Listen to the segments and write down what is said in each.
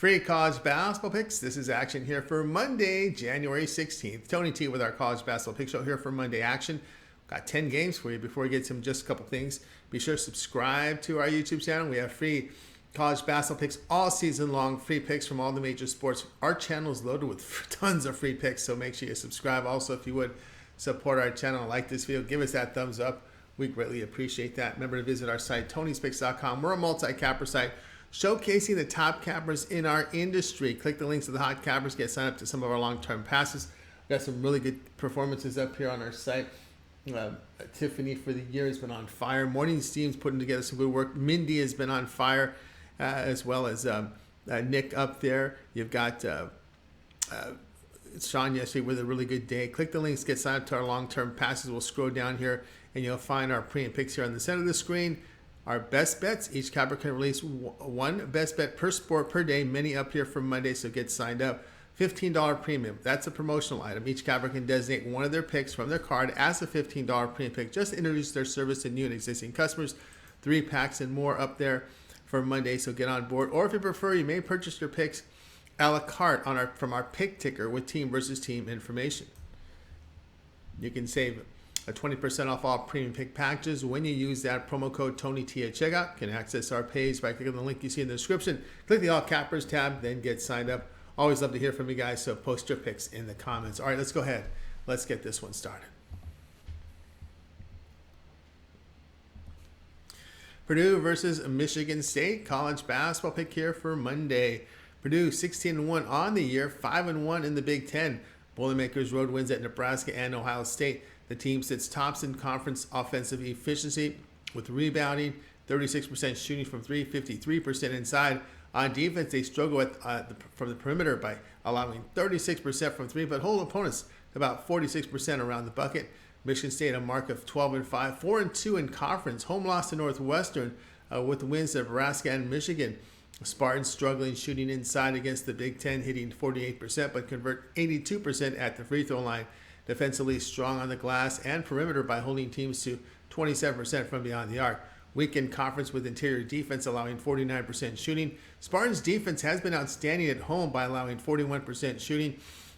Free college basketball picks. This is action here for Monday, January 16th. Tony T with our college basketball pick show here for Monday action. Got 10 games for you. Before we get to just a couple things, be sure to subscribe to our YouTube channel. We have free college basketball picks all season long, free picks from all the major sports. Our channel is loaded with tons of free picks, so make sure you subscribe. Also, if you would support our channel, like this video, give us that thumbs up. We greatly appreciate that. Remember to visit our site, Tony'sPicks.com. We're a multi-capper site showcasing the top cappers in our industry. Click the links to the hot cappers, get signed up to some of our long-term passes. We've got some really good performances up here on our site. Tiffany for the year has been on fire. Morning Steam's putting together some good work. Mindy has been on fire, as well as Nick up there. You've got Sean yesterday with a really good day. Click the links, get signed up to our long-term passes. We'll scroll down here and you'll find our pre and picks here on the center of the screen. Our best bets. Each capper can release one best bet per sport per day. Many up here for Monday, so get signed up. $15 premium. That's a promotional item. Each capper can designate one of their picks from their card as a $15 premium pick. Just introduce their service to new and existing customers. 3 packs and more up there for Monday, so get on board. Or if you prefer, you may purchase your picks a la carte from our pick ticker with team versus team information. You can save a 20% off all premium pick packages when you use that promo code TonyT at checkout. You can access our page by clicking the link you see in the description. Click the All Cappers tab, then get signed up. Always love to hear from you guys, so post your picks in the comments. All right, let's go ahead. Let's get this one started. Purdue versus Michigan State. College basketball pick here for Monday. Purdue 16-1 on the year, 5-1 in the Big Ten. Boilermakers road wins at Nebraska and Ohio State. The team sits tops in conference offensive efficiency with rebounding, 36% shooting from 3, 53% inside. On defense, they struggle from the perimeter by allowing 36% from 3, but hold opponents to about 46% around the bucket. Michigan State a mark of 12-5, 4-2 in conference. Home loss to Northwestern with wins to Nebraska and Michigan. Spartans struggling shooting inside against the Big Ten, hitting 48%, but convert 82% at the free throw line. Defensively strong on the glass and perimeter by holding teams to 27% from beyond the arc. Weak in conference with interior defense allowing 49% shooting. Spartans defense has been outstanding at home by allowing 41% shooting.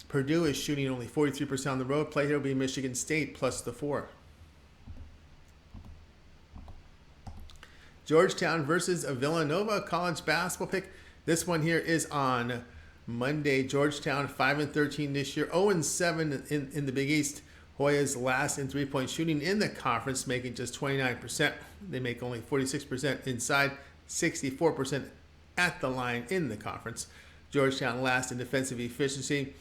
Purdue is shooting only 43% on the road. Play here will be Michigan State plus the 4. Georgetown versus Villanova, college basketball pick. This one here is on Monday. Georgetown 5-13 this year, 0-7 in the Big East. Hoyas last in three-point shooting in the conference, making just 29%. They make only 46% inside, 64% at the line in the conference. Georgetown last in defensive efficiency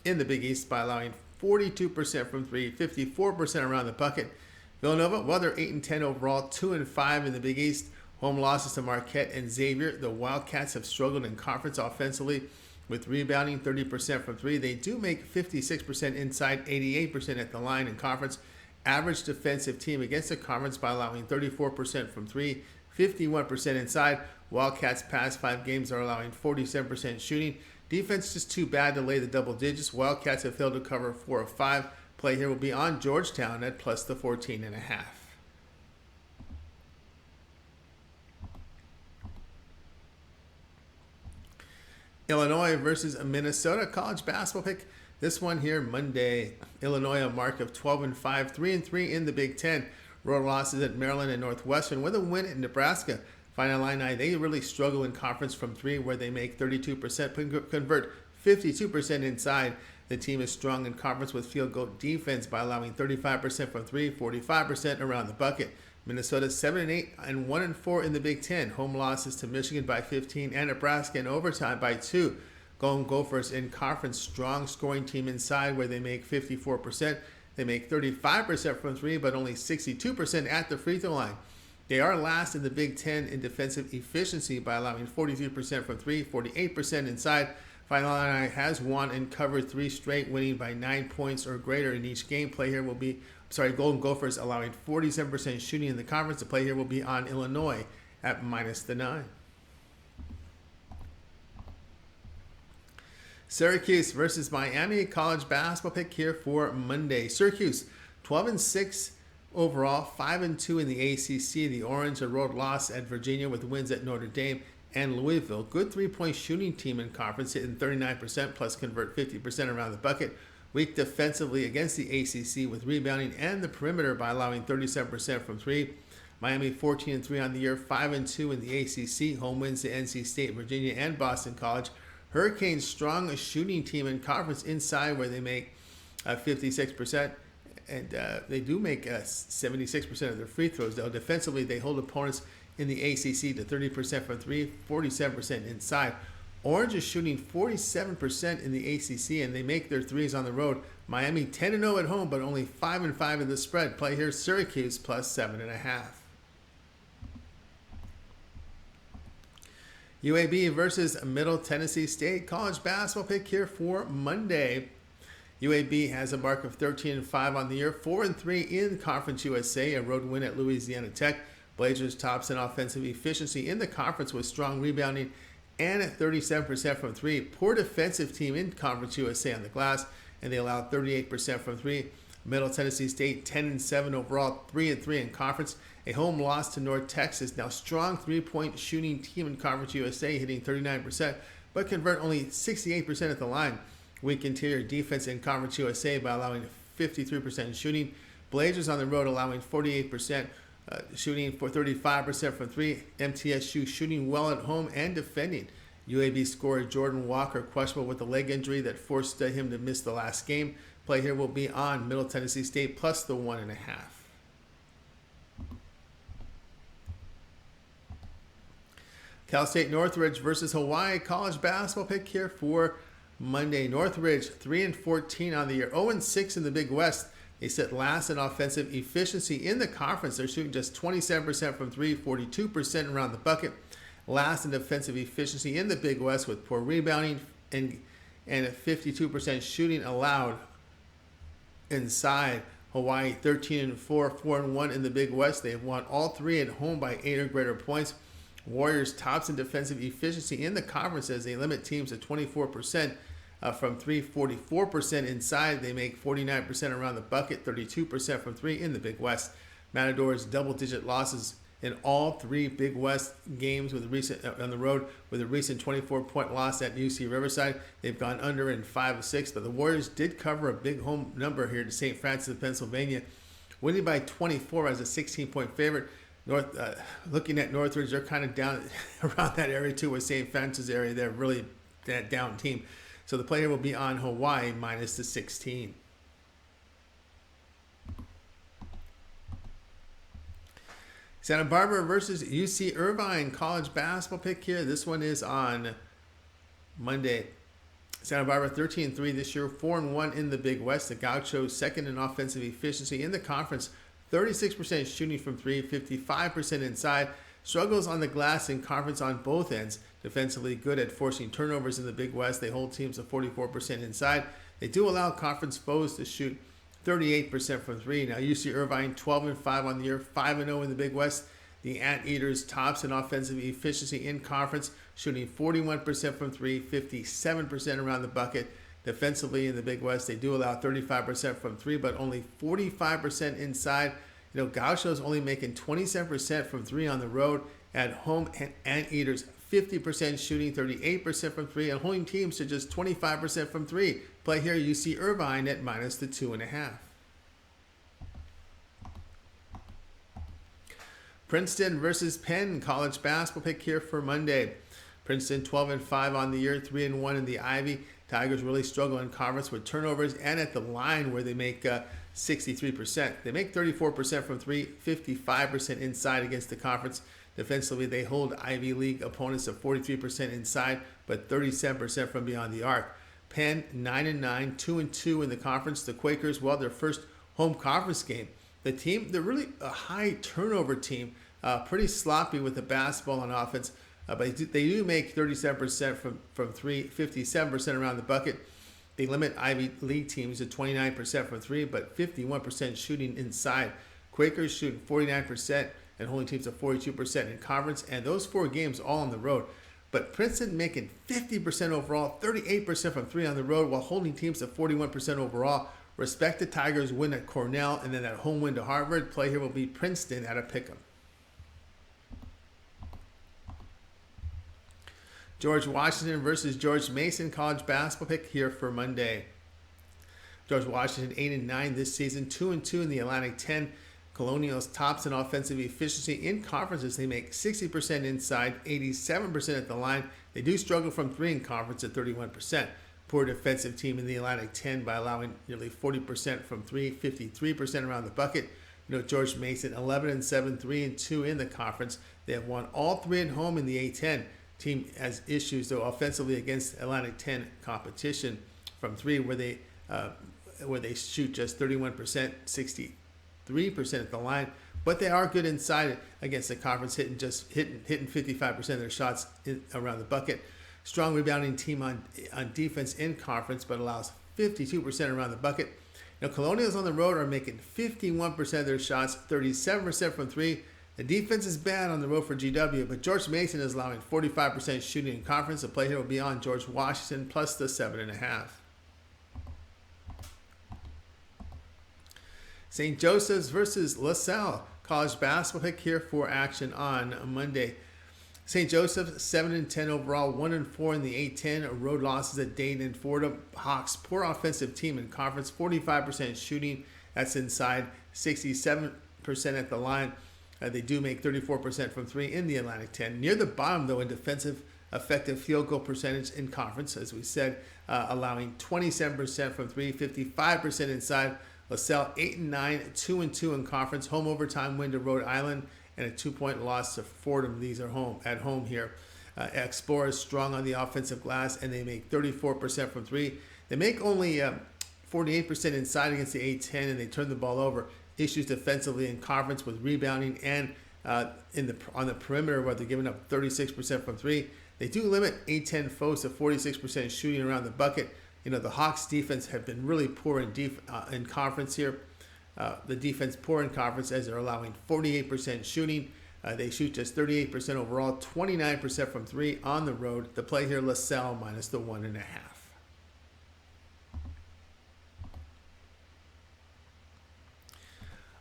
in the Big East by allowing 42% from 3, 54% around the bucket. Villanova, well, they're 8-10 overall, 2-5 in the Big East. Home losses to Marquette and Xavier. The Wildcats have struggled in conference offensively with rebounding 30% from 3. They do make 56% inside, 88% at the line in conference. Average defensive team against the conference by allowing 34% from 3, 51% inside. Wildcats past 5 games are allowing 47% shooting. Defense just too bad to lay the double digits. Wildcats have failed to cover 4 of 5. Play here will be on Georgetown at plus the 14.5. Illinois versus Minnesota, college basketball pick. This one here Monday. Illinois a mark of 12-5, 3-3 in the Big Ten. Road losses at Maryland and Northwestern with a win at Nebraska. Final Illini, they really struggle in conference from 3, where they make 32%, convert 52% inside. The team is strong in conference with field goal defense by allowing 35% from 3, 45% around the bucket. Minnesota 7-8 and 1-4 in the Big Ten. Home losses to Michigan by 15 and Nebraska in overtime by 2. Golden Gophers in conference, strong scoring team inside where they make 54%. They make 35% from 3, but only 62% at the free throw line. They are last in the Big Ten in defensive efficiency by allowing 43% from 3, 48% inside. Final Illini has won and covered 3 straight, winning by 9 points or greater in each game. Play here will be, Golden Gophers allowing 47% shooting in the conference. The play here will be on Illinois at minus the 9. Syracuse versus Miami, college basketball pick here for Monday. Syracuse 12-6 overall, 5-2 in the ACC. The Orange, a road loss at Virginia with wins at Notre Dame and Louisville. Good three-point shooting team in conference, hitting 39% plus convert 50% around the bucket. Weak defensively against the ACC with rebounding and the perimeter by allowing 37% from three. Miami 14-3 on the year, 5-2 in the ACC. Home wins to NC State, Virginia, and Boston College. Hurricanes strong shooting team in conference inside where they make 56%. And they do make 76% of their free throws, though. Defensively, they hold opponents in the ACC to 30% from three, 47% inside. Orange is shooting 47% in the ACC, and they make their threes on the road. Miami 10-0 at home, but only 5-5 in the spread. Play here, Syracuse plus 7.5. UAB versus Middle Tennessee State. College basketball pick here for Monday. UAB has a mark of 13-5 on the year, 4-3 in Conference USA, a road win at Louisiana Tech. Blazers tops in offensive efficiency in the conference with strong rebounding and at 37% from three. Poor defensive team in Conference USA on the glass, and they allowed 38% from three. Middle Tennessee State 10-7 overall, 3-3 in conference. A home loss to North Texas. Now strong three-point shooting team in Conference USA, hitting 39%, but convert only 68% at the line. Weak interior defense in Conference USA by allowing 53% shooting. Blazers on the road allowing 48% shooting for 35% from three. MTSU shooting well at home and defending. UAB scorer Jordan Walker questionable with a leg injury that forced him to miss the last game. Play here will be on Middle Tennessee State plus the 1.5. Cal State Northridge versus Hawaii. College basketball pick here for Monday. Northridge 3-14 on the year, 0-6 in the Big West. They sit last in offensive efficiency in the conference. They're shooting just 27% from three, 42% around the bucket. Last in defensive efficiency in the Big West with poor rebounding and a 52% shooting allowed inside. Hawaii 13-4, 4-1 in the Big West. They have won all three at home by 8 or greater points. Warriors tops in defensive efficiency in the conference as they limit teams to 24% from three, 44% inside. They make 49% around the bucket, 32% from three in the Big West. Matadors double-digit losses in all three Big West games with a recent on the road with a recent 24-point loss at UC Riverside. They've gone under in 5 of 6, but the Warriors did cover a big home number here to St. Francis of Pennsylvania, winning by 24 as a 16-point favorite. Looking at Northridge, they're kind of down around that area too with St. Francis area. They're really that down team. So the player will be on Hawaii minus the 16. Santa Barbara versus UC Irvine. College basketball pick here. This one is on Monday. Santa Barbara 13-3 this year, 4-1 in the Big West. The Gauchos second in offensive efficiency in the conference. 36% shooting from three, 55% inside. Struggles on the glass in conference on both ends. Defensively good at forcing turnovers in the Big West. They hold teams to 44% inside. They do allow conference foes to shoot 38% from three. Now UC Irvine 12-5 on the year, 5-0 in the Big West. The Anteaters tops in offensive efficiency in conference, shooting 41% from three, 57% around the bucket. Defensively in the Big West, they do allow 35% from three, but only 45% inside. You know, Gauchos only making 27% from three on the road. At home, and Anteaters 50% shooting, 38% from three, and holding teams to just 25% from three. Play here, UC Irvine at minus the 2.5. Princeton versus Penn. College basketball pick here for Monday. Princeton 12-5 on the year, 3-1 in the Ivy. Tigers really struggle in conference with turnovers and at the line where they make 63%. They make 34% from three, 55% inside against the conference. Defensively, they hold Ivy League opponents to 43% inside, but 37% from beyond the arc. Penn 9-9, 2-2 in the conference. The Quakers, well, their first home conference game. The team, they're really a high turnover team, pretty sloppy with the basketball on offense. But they do make 37% from three, 57% around the bucket. They limit Ivy League teams to 29% from three, but 51% shooting inside. Quakers shoot 49% and holding teams to 42% in conference, and those 4 games all on the road. But Princeton making 50% overall, 38% from three on the road, while holding teams to 41% overall. Respect the Tigers win at Cornell, and then that home win to Harvard. Play here will be Princeton at a pick'em. George Washington versus George Mason college basketball pick here for Monday. George Washington 8-9 this season, 2-2 in the Atlantic 10. Colonials tops in offensive efficiency in conferences. They make 60% inside, 87% at the line. They do struggle from three in conference at 31%. Poor defensive team in the Atlantic 10 by allowing nearly 40% from three, 53% around the bucket. George Mason 11-7, 3-2 in the conference. They have won all three at home in the A10. Team has issues though offensively against Atlantic 10 competition from three, where they shoot just 31%, 63% at the line, but they are good inside against the conference, hitting 55% of their shots around the bucket. Strong rebounding team on defense in conference, but allows 52% around the bucket. Colonials on the road are making 51% of their shots, 37% from three. The defense is bad on the road for GW, but George Mason is allowing 45% shooting in conference. The play here will be on George Washington plus the 7.5. St. Joseph's versus LaSalle college basketball pick here for action on Monday. St. Joseph's 7-10 overall, 1-4 in the A10. Road losses at Dayton and Fordham. Hawks, poor offensive team in conference, 45% shooting. That's inside, 67% at the line. They do make 34% from three in the Atlantic 10. Near the bottom, though, in defensive effective field goal percentage in conference, as we said, allowing 27% from three, 55% inside. LaSalle 8-9, 2-2 in conference. Home overtime win to Rhode Island and a 2-point loss to Fordham. These are at home here. Explorers strong on the offensive glass, and they make 34% from three. They make only 48% inside against the A10, and they turn the ball over. Issues defensively in conference with rebounding and on the perimeter, where they're giving up 36% from three. They do limit A10 foes to 46% shooting around the bucket. The Hawks defense have been really poor in conference here. The defense poor in conference as they're allowing 48% shooting. They shoot just 38% overall, 29% from three on the road. The play here, LaSalle minus the 1.5.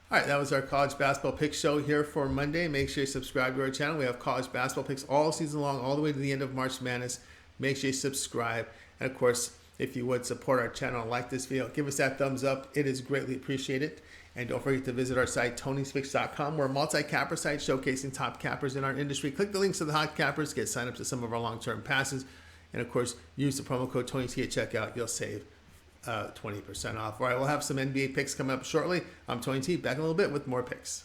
All right, that was our college basketball pick show here for Monday. Make sure you subscribe to our channel. We have college basketball picks all season long, all the way to the end of March Madness. Make sure you subscribe. And of course, if you would support our channel, like this video, give us that thumbs up. It is greatly appreciated. And don't forget to visit our site, Tony'sPicks.com. We're a multi-capper site showcasing top cappers in our industry. Click the links to the hot cappers, get signed up to some of our long-term passes. And of course, use the promo code TonyT at checkout. You'll save 20% off. All right, we'll have some NBA picks coming up shortly. I'm Tony T, back in a little bit with more picks.